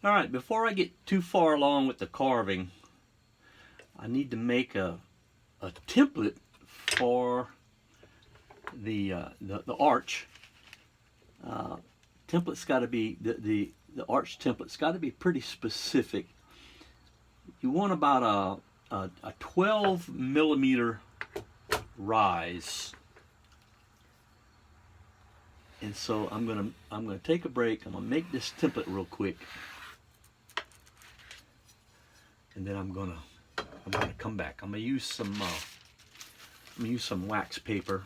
All right, before I get too far along with the carving, I need to make a template for the arch. Uh, template's got to be the arch template's got to be pretty specific. You want about a 12 millimeter rise. And so I'm gonna take a break. I'm gonna make this template real quick, and then I'm gonna come back. I'm gonna use some wax paper,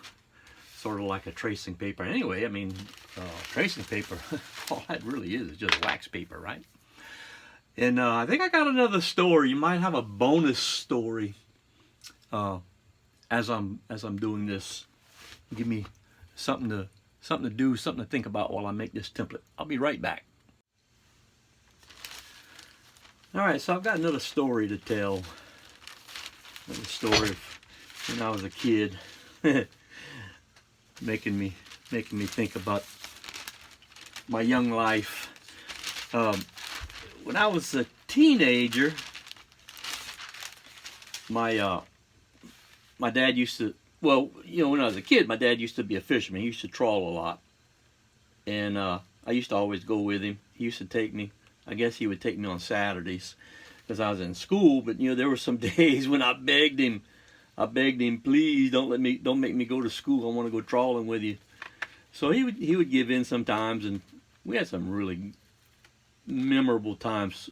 sort of like a tracing paper. Anyway, I mean, tracing paper, all that really is just wax paper, right? And I think I got another story. You might have a bonus story as I'm doing this. Give me something to do, something to think about while I make this template. I'll be right back. All right, so I've got another story to tell. Another story of when I was a kid, making me think about my young life. When I was a teenager, my dad used to, well, when I was a kid, my dad used to be a fisherman. He used to trawl a lot. And I used to always go with him. He used to take me, I guess he would take me on Saturdays because I was in school. But, there were some days when I begged him, please don't make me go to school. I want to go trawling with you. So he would give in sometimes. And we had some really memorable times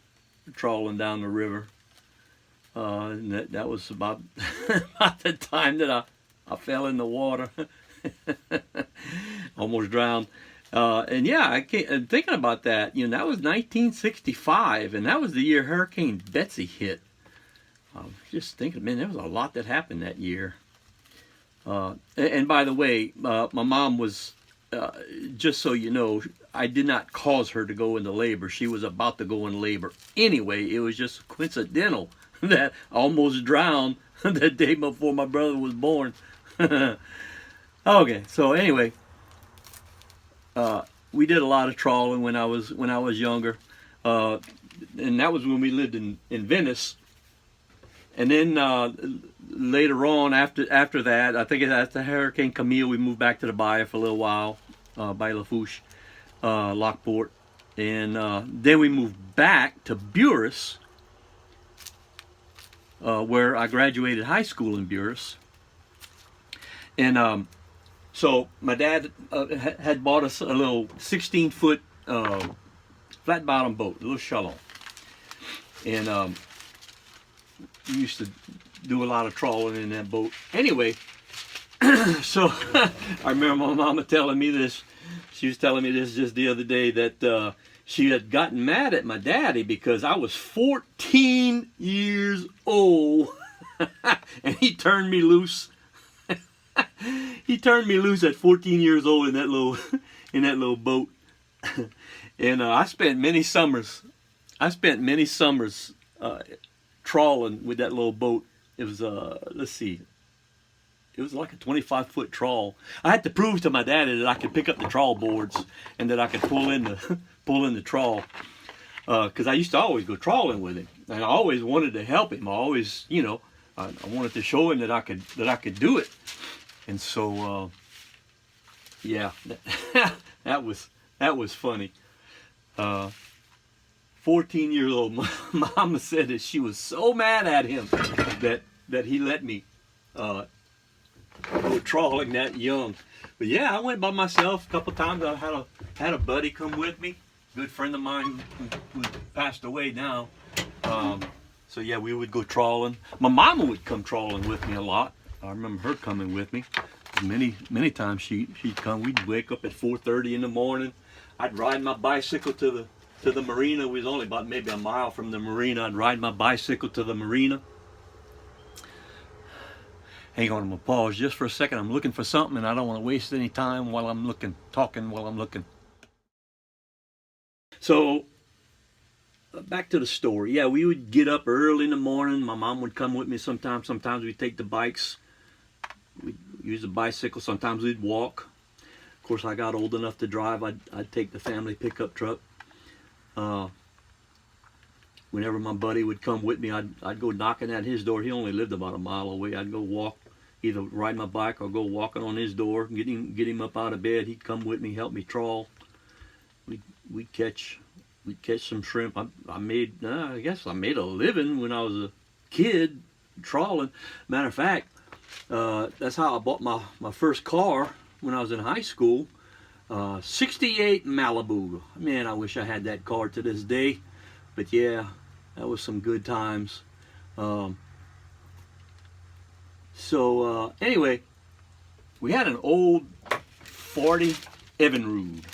trawling down the river. And that was about, about the time that I fell in the water, almost drowned. And yeah, and thinking about that, that was 1965, and that was the year Hurricane Betsy hit. Just thinking, man, there was a lot that happened that year. And by the way, my mom was, just so you know, I did not cause her to go into labor. She was about to go into labor anyway. It was just coincidental that I almost drowned the day before my brother was born. Okay, so anyway, we did a lot of trawling when I was younger, and that was when we lived in Venice. And then later on, after that, I think after Hurricane Camille, we moved back to the Bahia for a little while, by Lafourche, Lockport, and then we moved back to Buras, where I graduated high school in Buras. And so my dad had bought us a little 16-foot flat bottom boat, a little shallow. And we used to do a lot of trawling in that boat. Anyway, so I remember my mama telling me this. She was telling me this just the other day, that she had gotten mad at my daddy because I was 14 years old and he turned me loose. He turned me loose at 14 years old in that little boat. And I spent many summers trawling with that little boat. It was let's see, it was like a 25-foot trawl. I had to prove to my daddy that I could pick up the trawl boards and that I could pull in the trawl, because I used to always go trawling with him, and I always wanted to help him. I always, I wanted to show him that I could do it. And so yeah, that was funny. 14 years old, my mama said that she was so mad at him that he let me go trawling that young. But yeah, I went by myself a couple times. I had a buddy come with me, good friend of mine who passed away now. So yeah, we would go trawling. My mama would come trawling with me a lot. I remember her coming with me. Many times she'd come. We'd wake up at 4:30 in the morning. I'd ride my bicycle to the marina. We was only about maybe a mile from the marina. I'd ride my bicycle to the marina. Hang on, I'm gonna pause just for a second. I'm looking for something, and I don't want to waste any time while I'm talking while I'm looking. So back to the story. Yeah, we would get up early in the morning. My mom would come with me sometimes. Sometimes we'd take the bikes. We'd use a bicycle. Sometimes we'd walk. Of course, I got old enough to drive. I'd take the family pickup truck. whenever my buddy would come with me, I'd go knocking at his door. He only lived about a mile away. I'd go walk, either ride my bike or go walking on his door, get him up out of bed. He'd come with me, help me trawl. We'd catch some shrimp. I guess I made a living when I was a kid trawling. Matter of fact, that's how I bought my first car when I was in high school. 68 Malibu. Man, I wish I had that car to this day. But yeah, that was some good times. Anyway, we had an old 40 Evinrude.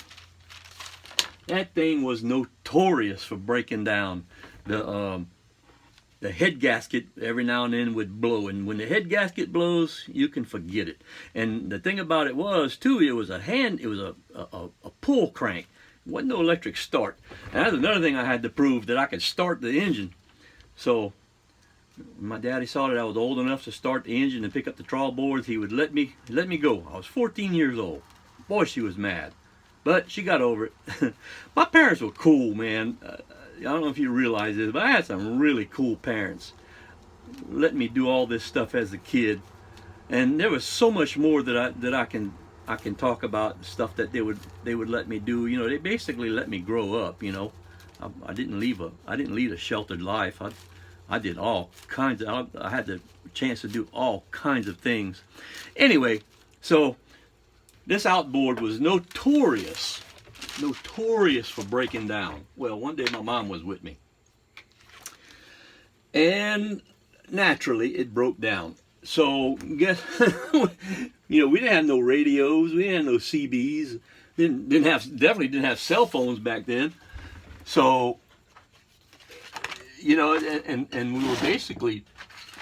That thing was notorious for breaking down. The head gasket every now and then would blow, and when the head gasket blows, you can forget it. And the thing about it was too, it was a pull crank. It wasn't no electric start. And that's another thing I had to prove, that I could start the engine. So my daddy saw that I was old enough to start the engine and pick up the trawl boards. He would let me go. I was 14 years old. Boy, she was mad, but she got over it. My parents were cool, man. I don't know if you realize this, but I had some really cool parents. Let me do all this stuff as a kid, and there was so much more that I can talk about, stuff that they would let me do. You know, they basically let me grow up. You know, I didn't lead a sheltered life. I did all kinds of. I had the chance to do all kinds of things. Anyway, so this outboard was notorious for breaking down. Well, one day my mom was with me, and naturally it broke down. So guess you know, we didn't have no radios, we didn't have no CBs, definitely didn't have cell phones back then. So you know, and we were basically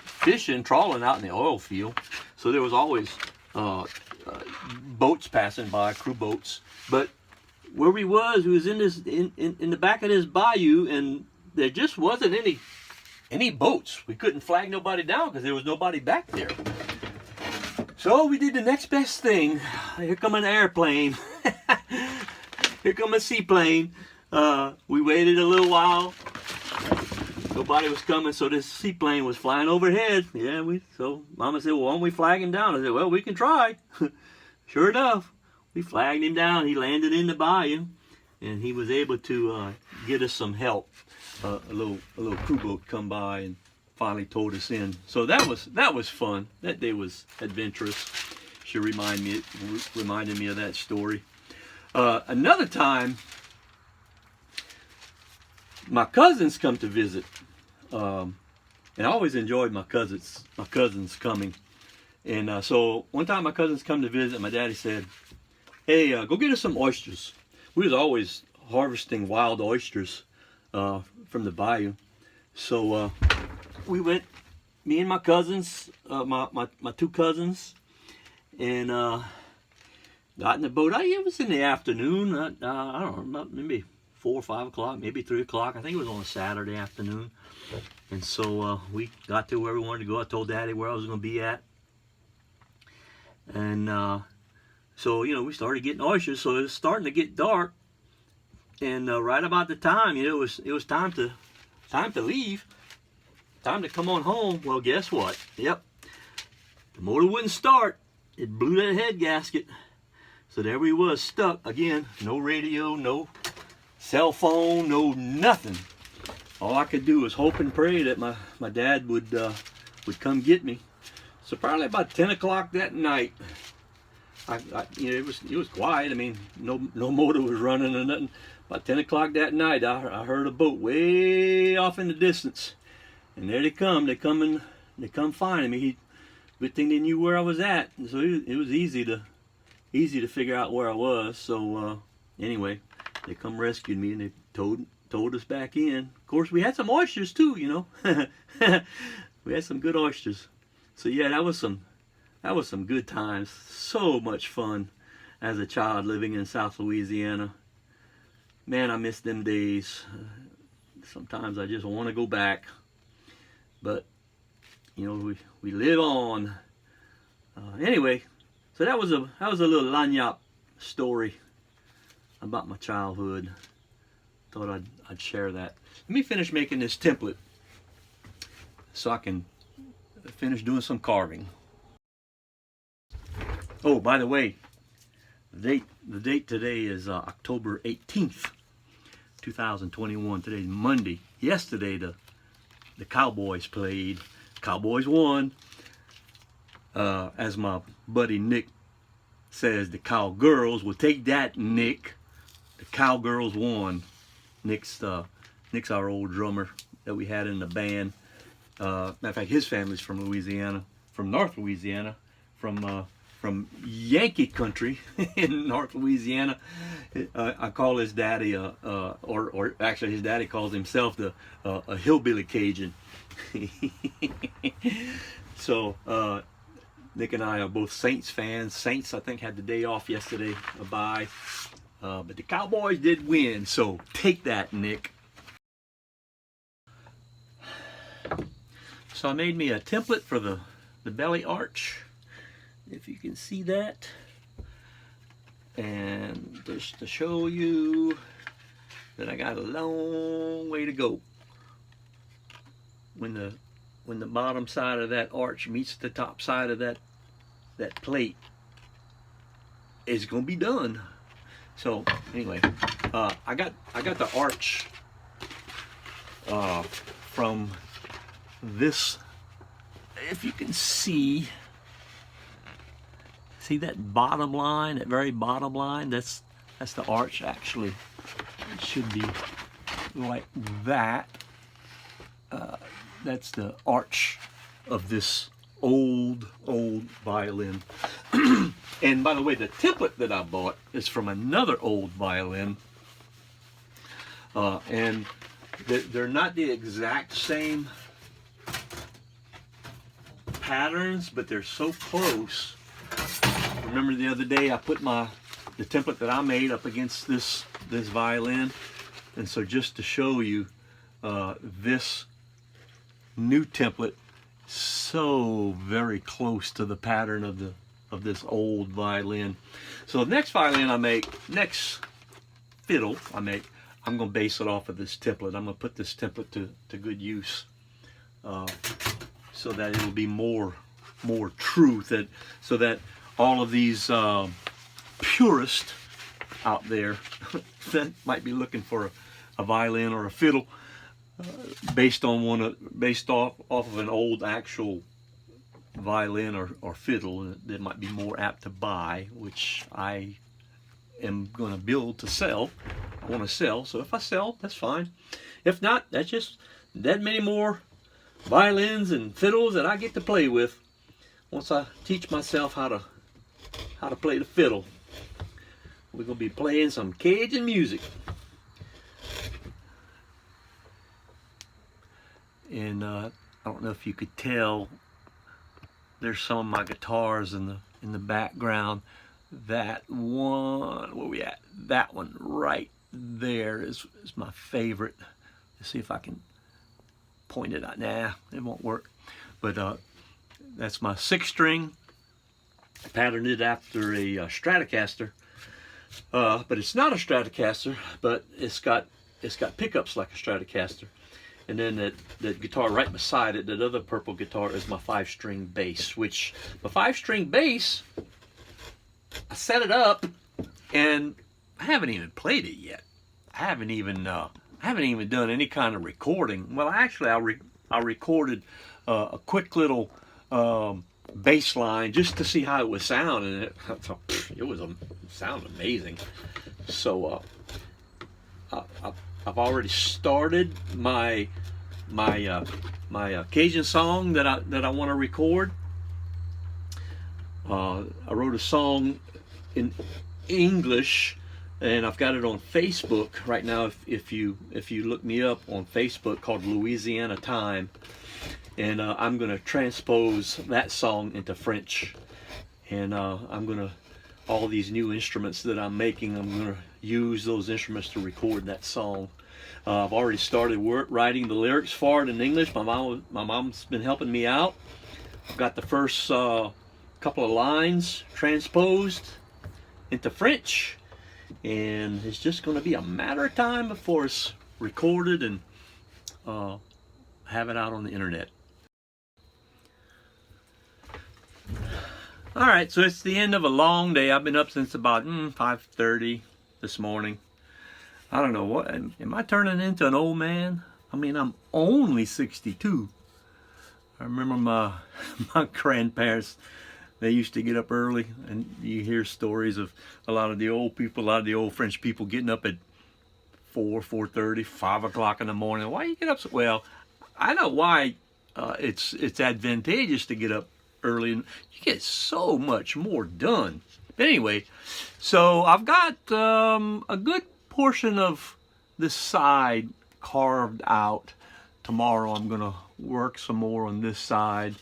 fishing, trawling out in the oil field. So there was always boats passing by, crew boats. But where we was in the back of this bayou, and there just wasn't any boats. We couldn't flag nobody down because there was nobody back there. So we did the next best thing. Here come an airplane. Here come a seaplane. We waited a little while. Nobody was coming, so this seaplane was flying overhead. Yeah, so Mama said, well, why don't we flag him down? I said, well, we can try. Sure enough, we flagged him down. He landed in the bayou, and he was able to get us some help. A little crew boat come by and finally towed us in. So that was fun. That day was adventurous. She reminded me of that story. Another time, my cousins come to visit, and I always enjoyed my cousins coming. And so one time my cousins come to visit, my daddy said, hey, go get us some oysters. We was always harvesting wild oysters from the bayou. So we went, me and my cousins, my two cousins, and got in the boat. It was in the afternoon. I don't know, maybe 4 or 5 o'clock, maybe 3 o'clock. I think it was on a Saturday afternoon. And so we got to where we wanted to go. I told Daddy where I was going to be at. And so, you know, we started getting oysters. So it was starting to get dark. And right about the time, you know, it was time to leave. Time to come on home. Well, guess what? Yep. The motor wouldn't start. It blew that head gasket. So there we was, stuck. Again, no radio, no cell phone, no nothing. All I could do was hope and pray that my dad would come get me. So probably about 10 o'clock that night, you know, it was quiet. I mean, no motor was running or nothing. About 10 o'clock that night, I heard a boat way off in the distance, and there they come. They come finding me. Good thing they knew where I was at, and so it was easy to figure out where I was. So anyway, they come rescued me, and they towed us back in. Of course, we had some oysters too, you know. We had some good oysters. So yeah, that was some good times. So much fun as a child living in South Louisiana. Man, I miss them days. Sometimes I just want to go back, but you know, we live on. Anyway, so that was a little lagniappe story about my childhood. thought I'd share that. Let me finish making this template so I can finish doing some carving. Oh, by the way, the date today is October 18th, 2021. Today's Monday. Yesterday the Cowboys played. Cowboys won. As my buddy Nick says, the Cowgirls. Well, take that, Nick. The Cowgirls won. Nick's our old drummer that we had in the band. Matter of fact, his family's from Louisiana, from North Louisiana, from Yankee country in North Louisiana. I call his daddy, or actually his daddy calls himself a hillbilly Cajun. So Nick and I are both Saints fans. Saints, I think, had the day off yesterday, a bye. But the Cowboys did win, so take that, Nick. So I made me a template for the belly arch, if you can see that. And just to show you that I got a long way to go. When the bottom side of that arch meets the top side of that plate, it's gonna be done. So anyway, I got the arch from this. If you can see that bottom line, that very bottom line, that's the arch. Actually, it should be like that. That's the arch of this old violin. And by the way, the template that I bought is from another old violin, and they're not the exact same patterns, but they're so close. Remember the other day I put the template that I made up against this violin, and so just to show you, this new template, so very close to the pattern of this old violin. So the next violin I make, next fiddle I make, I'm going to base it off of this template. I'm going to put this template to good use, so that it will be more true, so that all of these purists out there that might be looking for a violin or a fiddle based off of an old actual violin or fiddle that might be more apt to buy, which I am going to build to sell. I want to sell, so if I sell, that's fine. If not, that's just that many more violins and fiddles that I get to play with once I teach myself how to play the fiddle. We're going to be playing some Cajun music. And I don't know if you could tell, there's some of my guitars in the background. That one, where we at? That one right there is my favorite. Let's see if I can point it out. Nah, it won't work. But that's my 6-string. I patterned it after a Stratocaster, but it's not a Stratocaster, but it's got pickups like a Stratocaster. And then that guitar right beside it, that other purple guitar, is my 5-string bass. Which my 5-string bass, I set it up, and I haven't even played it yet. I haven't even done any kind of recording. Well, actually, I recorded a quick little bass line just to see how it would sound, and it sounded amazing. So I've already started my Cajun song that I want to record. I wrote a song in English, and I've got it on Facebook right now. If you look me up on Facebook, called Louisiana Time, and I'm going to transpose that song into French, and I'm going to, all these new instruments that I'm making, I'm going to use those instruments to record that song. I've already started writing the lyrics for it in English. My mom's been helping me out. I've got the first couple of lines transposed into French, and it's just going to be a matter of time before it's recorded and have it out on the internet. All right, so it's the end of a long day. I've been up since about 5:30 this morning. I don't know, what am I turning into an old man? I mean, I'm only 62. I remember my grandparents, they used to get up early, and you hear stories of a lot of the old people, a lot of the old French people getting up at 4:30, 5 o'clock in the morning. Why you get up so well? I know why. It's advantageous to get up early, and you get so much more done. But anyway, so I've got a good portion of this side carved out. Tomorrow I'm gonna work some more on this side,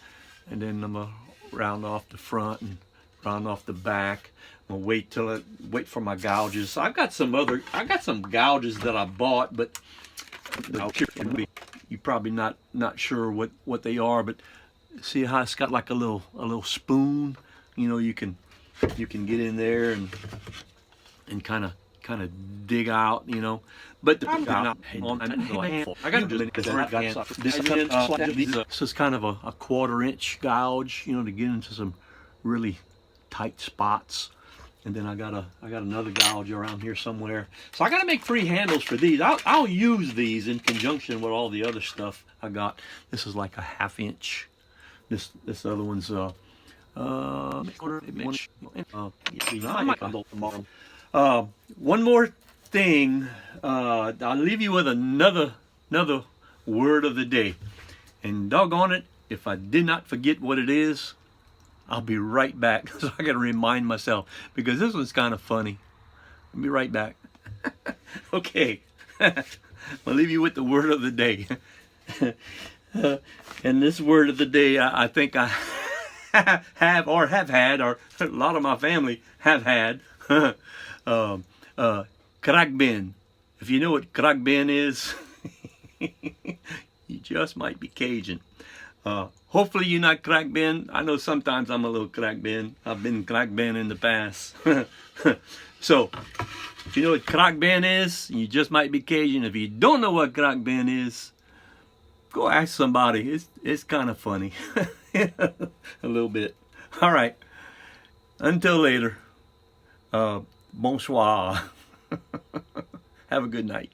and then I'm gonna round off the front and round off the back. I'm gonna wait for my gouges. So I got some gouges that I bought, but you're probably not sure what they are. But see how it's got like a little spoon. You know, you can get in there and kind of dig out, you know. But this is kind of a 1/4 inch gouge, you know, to get into some really tight spots. And then I got another gouge around here somewhere. So I got to make 3 handles for these. I'll use these in conjunction with all the other stuff I got. This is like a 1/2 inch. This other one's 1/4 inch. One more thing. I'll leave you with another word of the day. And doggone it, if I did not forget what it is, I'll be right back. So I got to remind myself, because this one's kind of funny. I'll be right back. Okay. I'll leave you with the word of the day. And this word of the day, I think I have had, or a lot of my family have had. Kragbin. If you know what Kragbin is, you just might be Cajun. Hopefully you're not Kragbin. I know sometimes I'm a little Kragbin. I've been Kragbin in the past. So, if you know what Kragbin is, you just might be Cajun. If you don't know what Kragbin is, go ask somebody. It's kind of funny. A little bit. All right. Until later. Bonsoir. Have a good night.